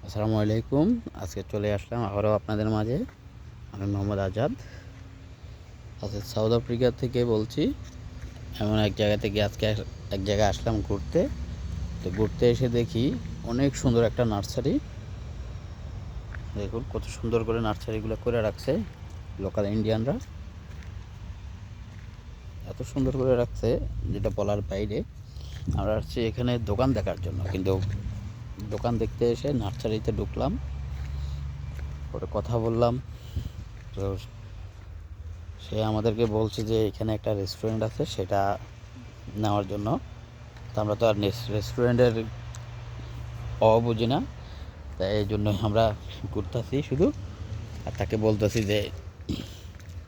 আসসালামু আলাইকুম। আজকে চলে আসলাম আবারও আপনাদের মাঝে। আমি মোহাম্মদ আজাদ, আজকে সাউথ আফ্রিকা থেকে বলছি। এমন এক জায়গা থেকে আজকে এক জায়গায় আসলাম ঘুরতে। তো ঘুরতে এসে দেখি অনেক সুন্দর একটা নার্সারি। দেখুন কত সুন্দর করে নার্সারিগুলো করে রাখছে লোকাল ইন্ডিয়ানরা। এত সুন্দর করে রাখছে যেটা বলার বাইরে। আমরা আসছি এখানে দোকান দেখার জন্য, কিন্তু দোকান দেখতে এসে নার্সারিতে ঢুকলাম, পরে কথা বললাম। তো সে আমাদেরকে বলছে যে এখানে একটা রেস্টুরেন্ট আছে, সেটা নেওয়ার জন্য। তো আমরা তো আর রেস্টুরেন্টের বুঝি না, তাই এই জন্যই আমরা ঘুরতেছি শুধু। আর তাকে বলতেছি যে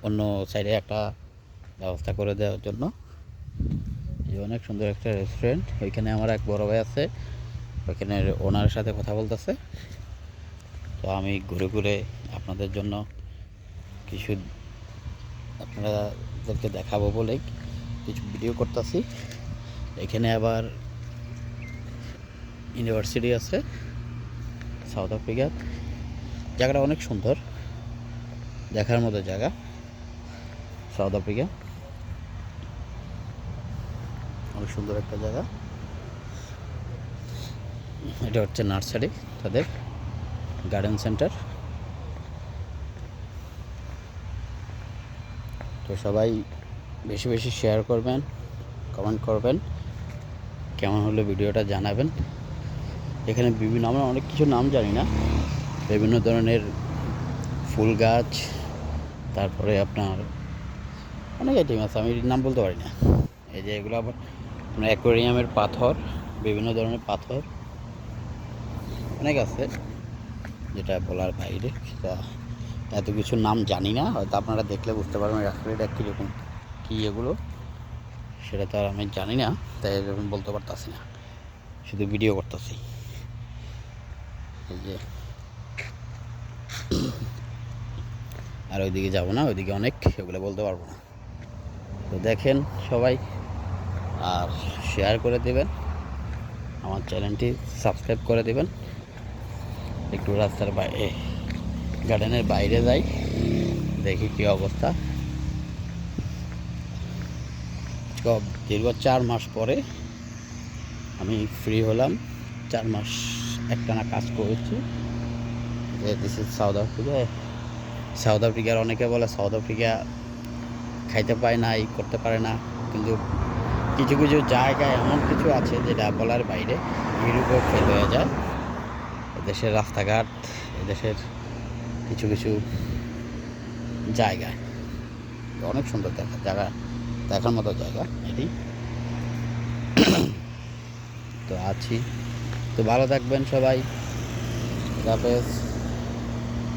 অন্য সাইডে একটা ব্যবস্থা করে দেওয়ার জন্য। এই অনেক সুন্দর একটা রেস্টুরেন্ট, ওইখানে আমার এক বড় ভাই আছে, ওইখানে ওনার সাথে কথা বলতেছে। তো আমি ঘুরে ঘুরে আপনাদের জন্য কিছু আপনাদেরকে দেখাবো বলে কিছু ভিডিও করতেছি। এখানে আবার ইউনিভার্সিটি আছে সাউথ আফ্রিকার। জায়গাটা অনেক সুন্দর, দেখার মতো জায়গা সাউথ আফ্রিকা। অনেক সুন্দর একটা জায়গা। এটা হচ্ছে নার্সারি, তাদের গার্ডেন সেন্টার। তো সবাই বেশি বেশি শেয়ার করবেন, কমেন্ট করবেন, কেমন হলো ভিডিওটা জানাবেন। এখানে বিভিন্ন, আমরা অনেক কিছু নাম জানি না, বিভিন্ন ধরনের ফুল গাছ, তারপরে আপনার অনেক আইটেম আছে, আমি নাম বলতে পারি না। এই যে এগুলো আবার আপনার অ্যাকোয়ারিয়ামের পাথর, বিভিন্ন ধরনের পাথর অনেক আছে, যেটা বলার বাইরে। তা এত কিছু নাম জানি না, হয়তো আপনারা দেখলে বুঝতে পারবেন আসলে এটা কীরকম কী এগুলো, সেটা তো আর আমি জানি না, তাই এরকম বলতে পারতাছি না, শুধু ভিডিও করতেছি। এই যে আর ওইদিকে যাবো না, ওইদিকে অনেক, এগুলো বলতে পারবো না। তো দেখেন সবাই, আর শেয়ার করে দেবেন, আমার চ্যানেলটি সাবস্ক্রাইব করে দেবেন। একটু রাস্তার বাইরে, গার্ডেনের বাইরে যাই, দেখি কী অবস্থা। দীর্ঘ 4 মাস পরে আমি ফ্রি হলাম। 4 মাস একটানা কাজ করেছি। This is south Africa. South আফ্রিকার অনেকে বলে সাউথ আফ্রিকা খাইতে পায় না, এই করতে পারে না, কিন্তু কিছু কিছু জায়গায় এমন কিছু আছে যেটা বলার বাইরে। ইউরোপেও ফেল হয়ে যায় এদেশের রাস্তাঘাট, এদেশের কিছু কিছু জায়গায়। অনেক সুন্দর জায়গা, দেখার মতো জায়গা এটি। তো আছি, তো ভালো থাকবেন সবাই। হাফেজ।